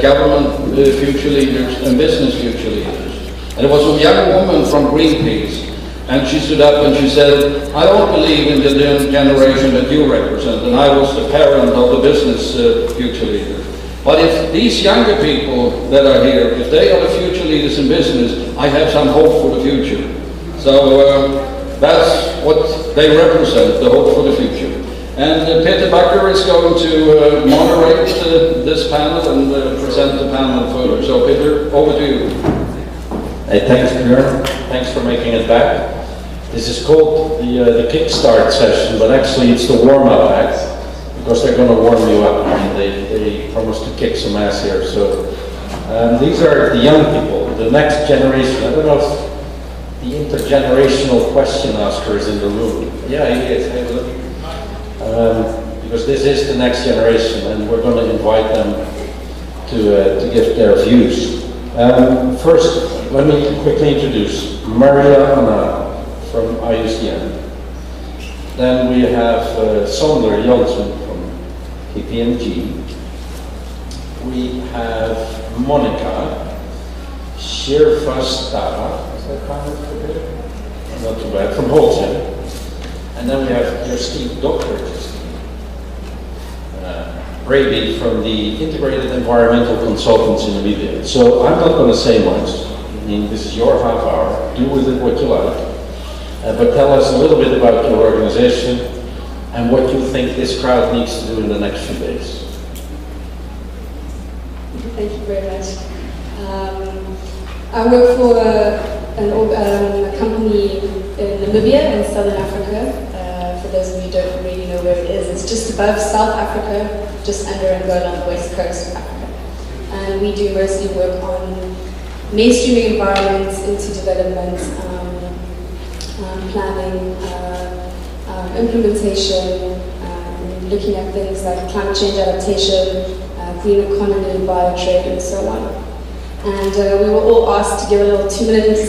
government future leaders and business future leaders. And it was a young woman from Greenpeace, and she stood up and she said, I don't believe in the generation that you represent, and I was the parent of the business future leader. But if these younger people that are here, if they are the future leaders in business, I have some hope for the future. So that's what they represent, the hope for the future. And Peter Bakker is going to moderate this panel and present the panel further. So Peter, over to you. Hey, thanks, Björn. Thanks for making it back. This is called the Kickstart session, but actually it's the warm-up act, because they're going to warm you up. I mean, they promised to kick some ass here. So these are the young people, the next generation. I don't know if the intergenerational question asker is in the room. Yeah, he is. Hey, look. Because this is the next generation, and we're going to invite them to give their views. First, let me quickly introduce Maria Anna from IUCN. Then we have Sander Janssen from KPMG. We have Monica Shirvastava, is that kind of good? Not too bad, from Holcim. And then we have Dr. Justine Raby from the Integrated Environmental Consultants in Namibia. So I'm not going to say much. I mean, this is your half hour. Do with it what you like. But tell us a little bit about your organization and what you think this crowd needs to do in the next few days. Thank you very much. I work for a company in Namibia in Southern Africa. For those of you who don't really know where it is, it's just above South Africa, just under Angola on the west coast of Africa. And we do mostly work on mainstreaming environments into development, planning, implementation, looking at things like climate change adaptation, green economy, biotrade, and so on. And we were all asked to give a little 2-minute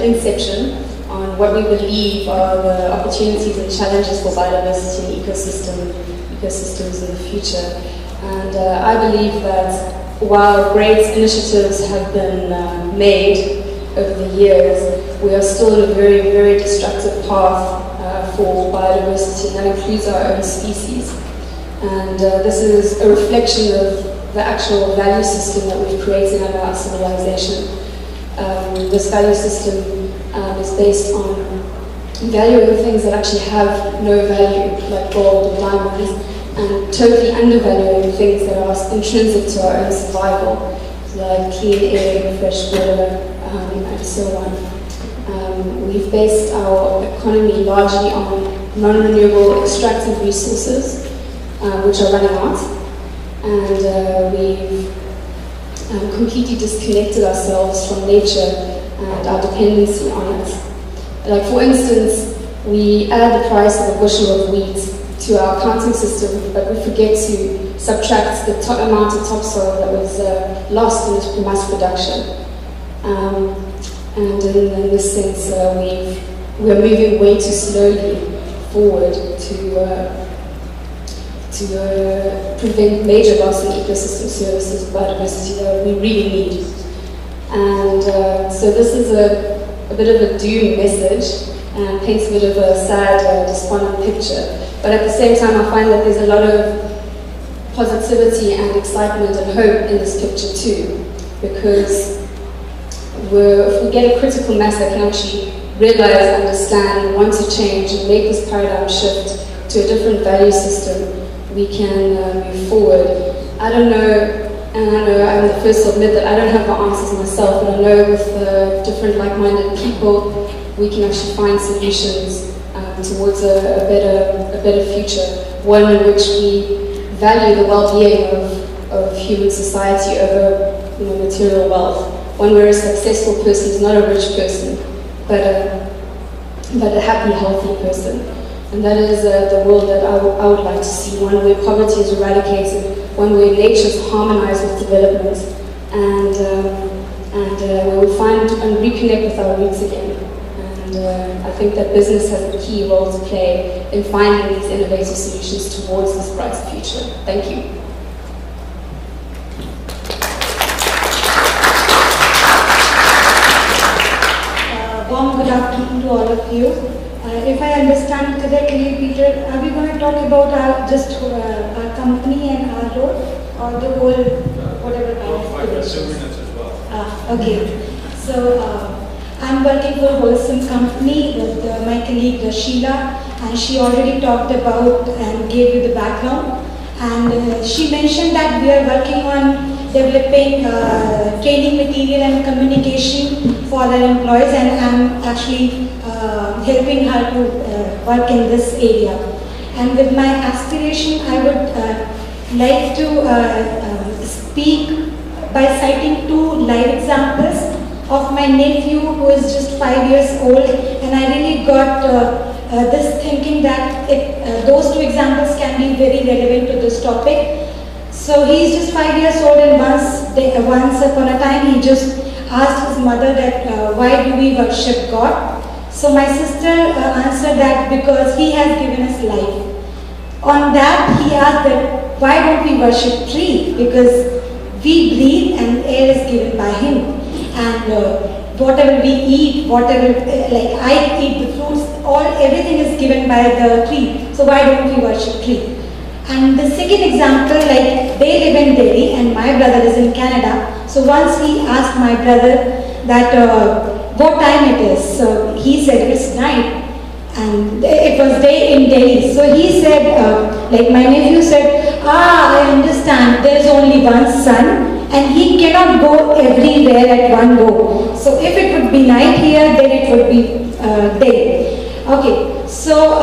inception on what we believe are the opportunities and challenges for biodiversity and ecosystems in the future. And I believe that while great initiatives have been made over the years, we are still in a very, very destructive path for biodiversity, and that includes our own species. And this is a reflection of the actual value system that we've created in our civilization. This value system is based on valuing things that actually have no value, like gold and diamonds, and totally undervaluing things that are intrinsic to our own survival, like clean air, fresh water, and so on. We've based our economy largely on non-renewable extractive resources, which are running out, and we've completely disconnected ourselves from nature and our dependency on it. Like, for instance, we add the price of a bushel of wheat to our accounting system, but we forget to subtract the amount of topsoil that was lost in this mass production. And in this sense, we're moving way too slowly forward to prevent major loss in ecosystem services and biodiversity that we really need. And so this is a bit of a doom message and paints a bit of a sad, despondent picture. But at the same time, I find that there's a lot of positivity and excitement and hope in this picture too, because if we get a critical mass that can actually realize, understand, and want to change and make this paradigm shift to a different value system, we can move forward. I don't know, and I know I'm the first to admit that I don't have the answers myself, but I know with different like-minded people, we can actually find solutions towards a better future, one in which we value the well-being of human society over material wealth, one where a successful person is not a rich person, but a happy, healthy person. And that is the world that I would like to see, one where poverty is eradicated, one where nature is harmonized with development, and where we find and reconnect with our roots again. And I think that business has a key role to play in finding these innovative solutions towards this brighter future. Thank you. all of you. If I understand correctly, Peter, are we going to talk about our company and our role, or the whole, whatever kind of as well? Okay. So I'm working for a wholesome company with my colleague Sheila, and she already talked about and gave you the background. And she mentioned that we are working on developing training material and communication for our employees, and I'm actually helping her to work in this area. And with my aspiration, I would like to speak by citing two live examples of my nephew who is just 5 years old, and I really got this thinking that those two examples can be very relevant to this topic. So he's just 5 years old, and once upon a time he just asked his mother that why do we worship God? So my sister answered that because he has given us life. On that he asked that why don't we worship tree? Because we breathe and air is given by him. And whatever we eat, whatever, like I eat the fruits, everything is given by the tree. So why don't we worship tree? And the second example, like they live in Delhi and my brother is in Canada. So once he asked my brother that what time it is. So he said it's night, and it was day in Delhi. So he said, like my nephew said, I understand, there is only one sun, and he cannot go everywhere at one go. So if it would be night here, then it would be day. Okay, so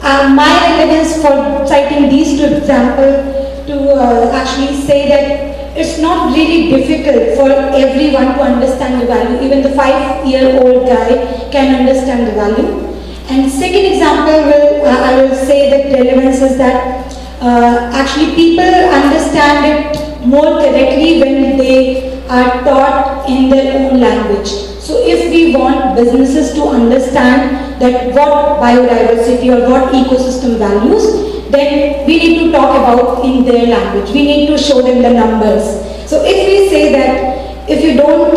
my relevance for citing these two examples to actually say that it's not really difficult for everyone to understand the value. Even the 5-year-old guy can understand the value. And second example, I will say that relevance is that actually people understand it more correctly when they are taught in their own language. So if we want businesses to understand that what biodiversity or what ecosystem values, then we need to talk about in their language. We need to show them the numbers. So if we say that if you don't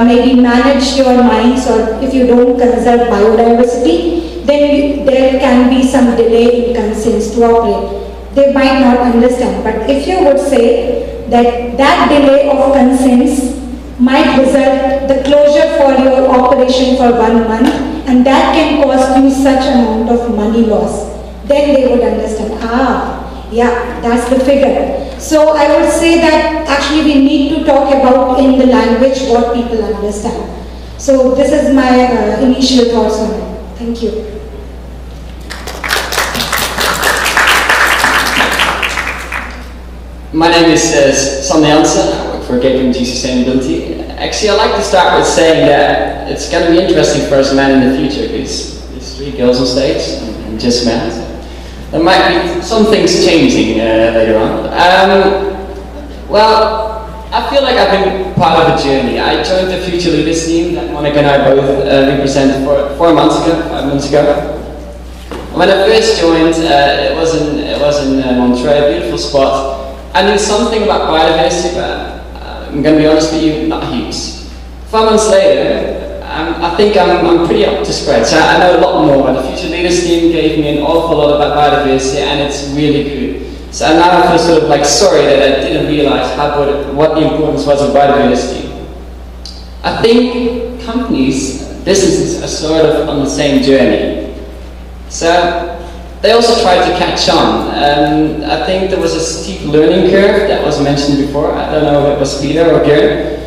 maybe manage your mines, or if you don't conserve biodiversity, then there can be some delay in consents to operate. They might not understand. But if you would say that that delay of consents might result the closure for your operation for 1 month, and that can cost you such amount of money loss, then they would understand, yeah, that's the figure. So I would say that actually we need to talk about in the language what people understand. So this is my initial thoughts on it. Thank you. My name is Sander Jansen. I work for KPMG Sustainability. Actually, I'd like to start with saying that it's going to be interesting for us men in the future, because there's 3 girls on stage and just men. So there might be some things changing later on. Well, I feel like I've been part of a journey. I joined the Future Leaders team that Monica and I both represented 5 months ago. When I first joined, it was in Montreux, a beautiful spot. I knew something about biodiversity, but I'm going to be honest with you, not heaps. 5 months later, I think I'm pretty up to scratch. I know a lot more. The Future Leaders team gave me an awful lot about biodiversity, and it's really good. So now I feel sort of like sorry that I didn't realize what the importance was of biodiversity. I think companies, businesses are sort of on the same journey. So they also tried to catch on. I think there was a steep learning curve that was mentioned before. I don't know if it was Peter or Gerd.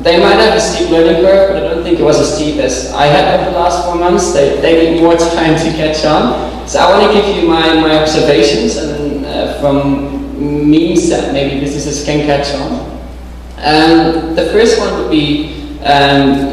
They might have a steep learning curve, but I don't think it was as steep as I had over the last 4 months. They need more time to catch on. So I want to give you my observations and from means that maybe businesses can catch on. The first one would be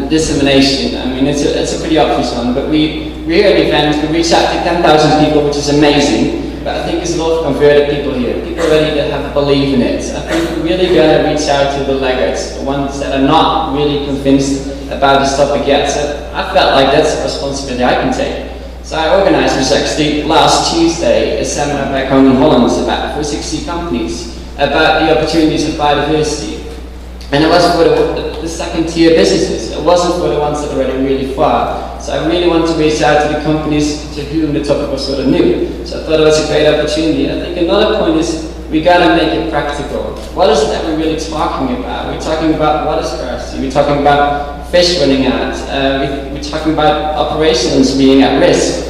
dissemination. I mean, it's a pretty obvious one, but we're an event, we reach out to 10,000 people, which is amazing, but I think there's a lot of converted people here, people ready to have a belief in it. I think we're really going to reach out to the laggards, the ones that are not really convinced about this topic yet. So I felt like that's a responsibility I can take. So I organized, which actually last Tuesday, a seminar back home in Holland for 60 companies about the opportunities of biodiversity. And it was for the second tier businesses. It wasn't for the ones that are already really far. So I really want to reach out to the companies to whom the topic was sort of new. So I thought it was a great opportunity. I think another point is we gotta make it practical. What is it that we're really talking about? We're talking about water scarcity. We're talking about fish running out. We're talking about operations being at risk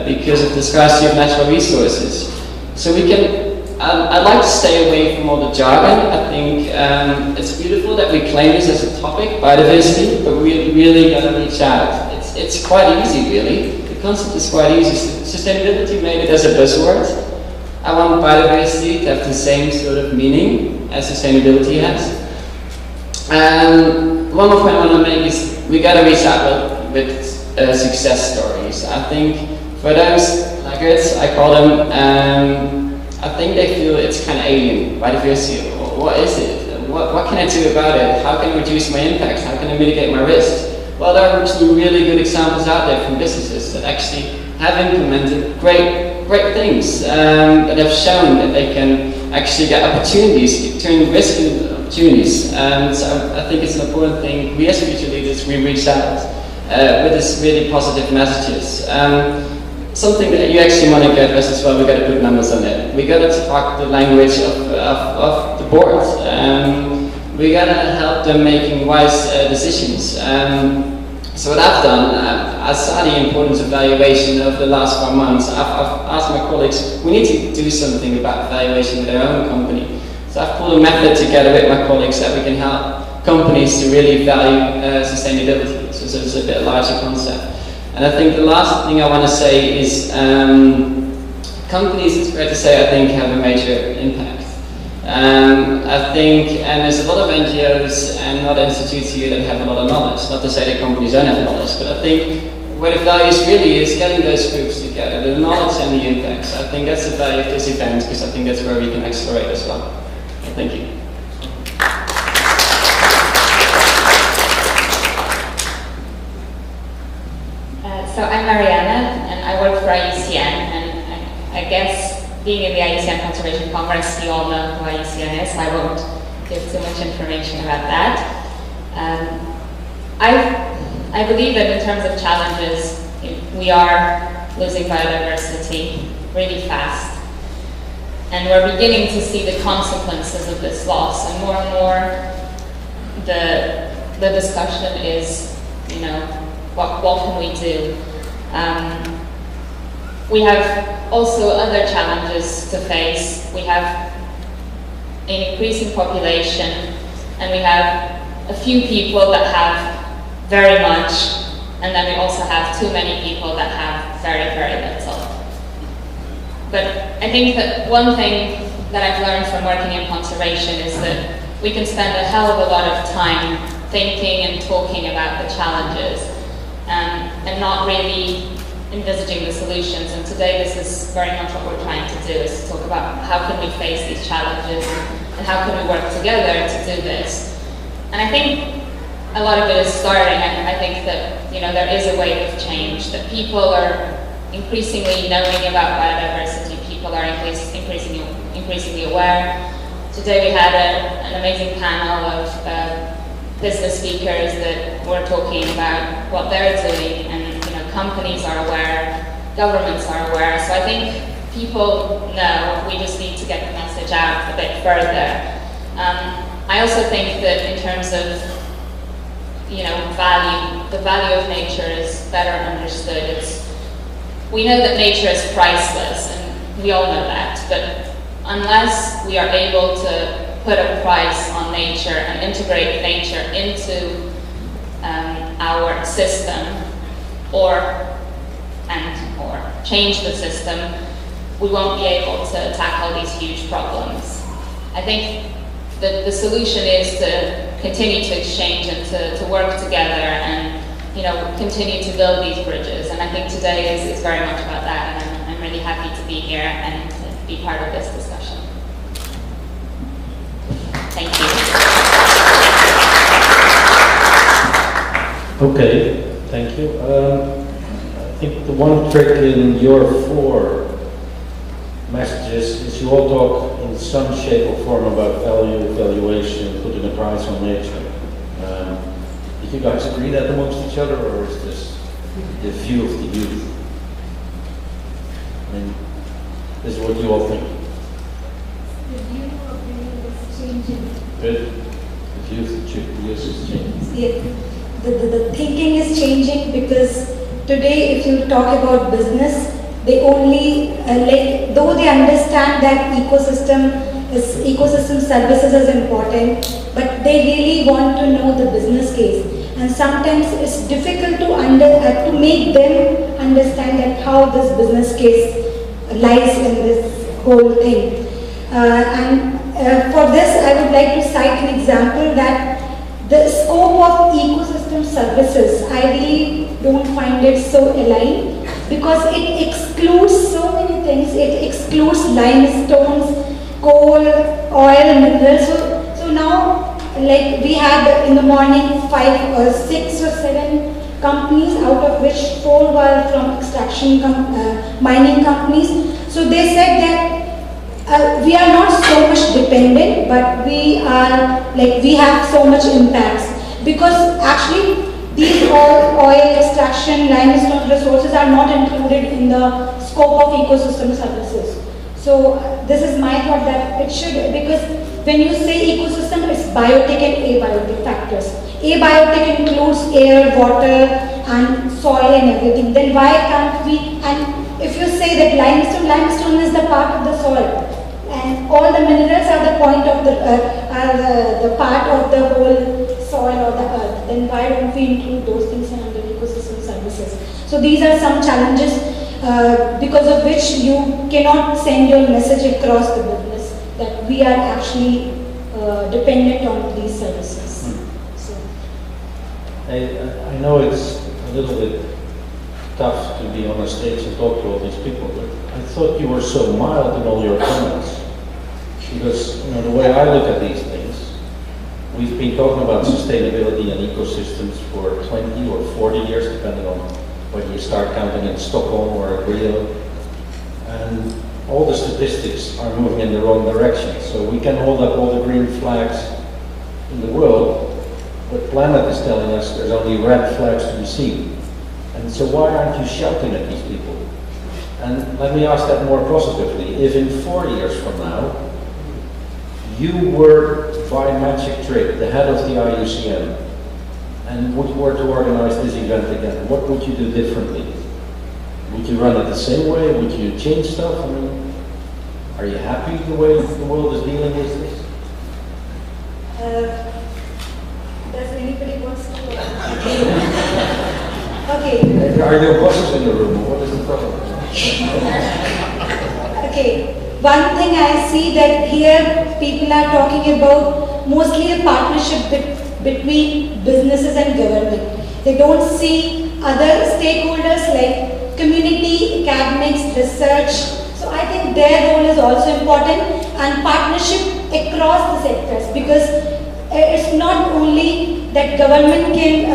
because of the scarcity of natural resources. So we can. I'd like to stay away from all the jargon. I think it's beautiful that we claim this as a topic, biodiversity, but we really gotta reach out. It's quite easy, really. The concept is quite easy. Sustainability made it as a buzzword. I want biodiversity to have the same sort of meaning as sustainability has. One more point I want to make is we gotta reach out with success stories. I think for those laggards, I call them, I think they feel it's kind of alien, biodiversity. What is it? What can I do about it? How can I reduce my impact? How can I mitigate my risks? Well, there are some really good examples out there from businesses that actually have implemented great things, that have shown that they can actually get opportunities, turn risk into opportunities. So I think it's an important thing. We as future leaders, we reach out with this really positive messages. Something that you actually want to get us as well, we got to put numbers on it. We got to talk the language of the board. We got to help them making wise decisions. So what I've done, I saw the importance of valuation over the last 4 months. I've asked my colleagues, we need to do something about valuation with our own company. So I've pulled a method together with my colleagues that we can help companies to really value sustainability. So it's a bit larger concept. And I think the last thing I want to say is companies, it's fair to say, I think have a major impact. I think, and there's a lot of NGOs and other institutes here that have a lot of knowledge. Not to say that companies don't have knowledge, but I think where the values really is getting those groups together, the knowledge and the impacts. I think that's the value of this event, because I think that's where we can accelerate as well. Thank you. So I'm Mariana, and I work for IUCN, and I guess being in the IUCN Conservation Congress, you all know who IUCN is, so I won't give too much information about that. I believe that in terms of challenges, we are losing biodiversity really fast. And we're beginning to see the consequences of this loss, and more the discussion is, what can we do? We have also other challenges to face. We have an increasing population, and we have a few people that have very much, and then we also have too many people that have very, very little. But I think that one thing that I've learned from working in conservation is that we can spend a hell of a lot of time thinking and talking about the challenges, and not really envisaging the solutions. And today this is very much what we're trying to do, is to talk about how can we face these challenges and how can we work together to do this. And I think a lot of it is starting. I think that there is a wave of change, that people are increasingly knowing about biodiversity, people are increasingly aware. Today we had an amazing panel of business speakers that were talking about what they're doing, and companies are aware, governments are aware. So I think people know, we just need to get the message out a bit further. I also think that in terms of value, the value of nature is better understood. We know that nature is priceless, and we all know that, but unless we are able to put a price on nature and integrate nature into our system, or change the system, we won't be able to tackle these huge problems. I think that the solution is to continue to exchange and to work together and continue to build these bridges. And I think today is very much about that, and I'm really happy to be here and to be part of this discussion. Thank you. Okay, thank you. I think the one trick in your 4 messages is you all talk in some shape or form about value, valuation, putting a price on nature. Did you guys agree that amongst each other, or is this the view of the youth. I mean, this is what you all think. The view of the youth is changing. Good. The view of the youth is changing. Yeah. The thinking is changing because today if you talk about business, they only, though they understand that ecosystem services is important, but they really want to know the business case. And sometimes it's difficult to make them understand that how this business case lies in this whole thing. For this, I would like to cite an example that the scope of ecosystem services, I really don't find it so aligned because it excludes so many things. It excludes limestones, coal, oil, minerals. So now, like we had in the morning 5 or 6 or 7 companies, out of which 4 were from extraction mining companies. So they said that we are not so much dependent, but we have so much impacts because actually these oil extraction, limestone resources are not included in the scope of ecosystem services. So this is my thought that it should, because when you say ecosystem, it's biotic and abiotic factors. Abiotic includes air, water, and soil and everything. Then why can't we? And if you say that limestone is the part of the soil, and all the minerals are the point of the part of the whole soil or the earth, then why don't we include those things under ecosystem services? So these are some challenges because of which you cannot send your message across the business that we are actually dependent on these services. So. I know it's a little bit tough to be on a stage and talk to all these people, but I thought you were so mild in all your comments. Because, you know, the way I look at these things, we've been talking about sustainability and ecosystems for 20 or 40 years, depending on whether you start counting in Stockholm or Rio. And all the statistics are moving in the wrong direction. So we can hold up all the green flags in the world, but Planet is telling us there's only red flags to be seen. And so why aren't you shouting at these people? And let me ask that more positively. If in 4 years from now, you were, by magic trick, the head of the IUCN, and were to organize this event again, what would you do differently? Would you run it the same way? Would you change stuff? I mean, are you happy the way the world is dealing with this? Does anybody want to? Okay. Are there bosses in the room? What is the problem? Okay. One thing I see that here people are talking about mostly a partnership between businesses and government. They don't see other stakeholders like community, academics, research. So I think their role is also important, and partnership across the sectors, because it's not only that government can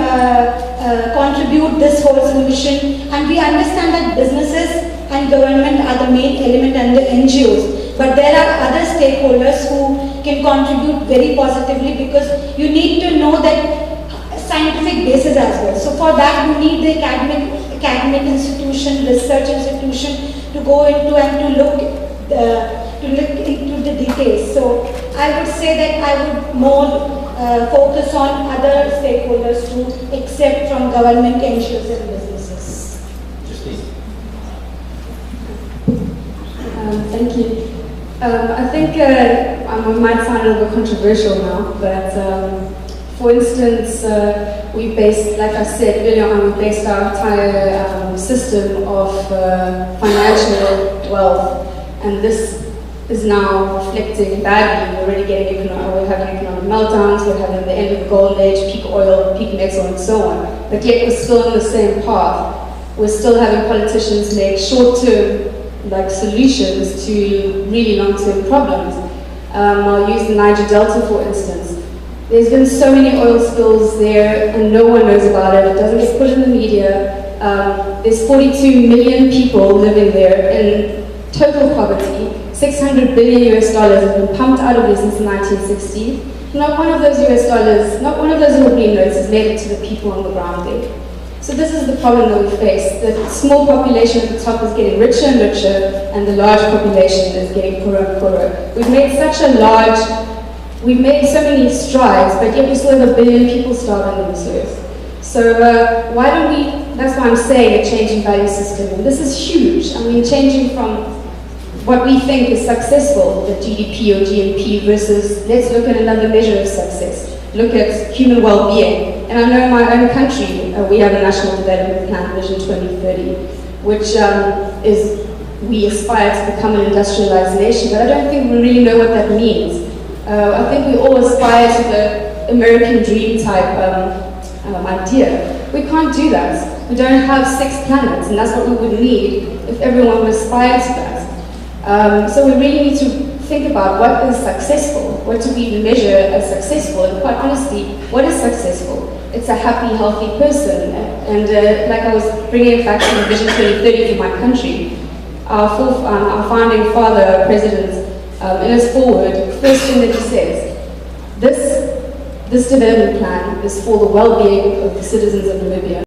contribute this whole solution, and we understand that businesses and government are the main element and the NGOs, but there are other stakeholders who can contribute very positively, because you need to know that scientific basis as well. So for that you need the academic institution, research institution to go into and to look into the details. So I would say that I would more focus on other stakeholders to accept from government, NGOs and businesses. Justine. Thank you. I think I might sound a little bit controversial now, but for instance, we based, like I said earlier on, we based our entire system of financial wealth, and this is now reflecting badly. We're already getting we're having economic meltdowns, we're having the end of the golden age, peak oil, peak Exxon, and so on. But yet we're still on the same path. We're still having politicians make short-term solutions to really long-term problems. I'll use the Niger Delta for instance. There's been so many oil spills there and no one knows about it. It doesn't get put in the media. There's 42 million people living there in total poverty. $600 billion has been pumped out of there since the 1960s. Not one of those US dollars, not one of those little green notes has made it to the people on the ground there. So this is the problem that we face. The small population at the top is getting richer and richer, and the large population is getting poorer and poorer. We've made so many strides, but yet we still have 1 billion people starving on this earth. So why don't we, that's why I'm saying a change in value system. And this is huge. I mean, changing from what we think is successful, the GDP or GNP, versus let's look at another measure of success. Look at human well-being. And I know in my own country, we have a National Development Plan, Vision 2030, which is, we aspire to become an industrialized nation, but I don't think we really know what that means. I think we all aspire to the American dream type idea. We can't do that. We don't have 6 planets, and that's what we would need if everyone would aspire to that. So we really need to think about what is successful. What do we measure as successful? And quite honestly, what is successful? It's a happy, healthy person. And like I was bringing it back to the Vision 2030 for my country, our founding father, our president, in his foreword, first thing that he says, this development plan is for the well-being of the citizens of Namibia.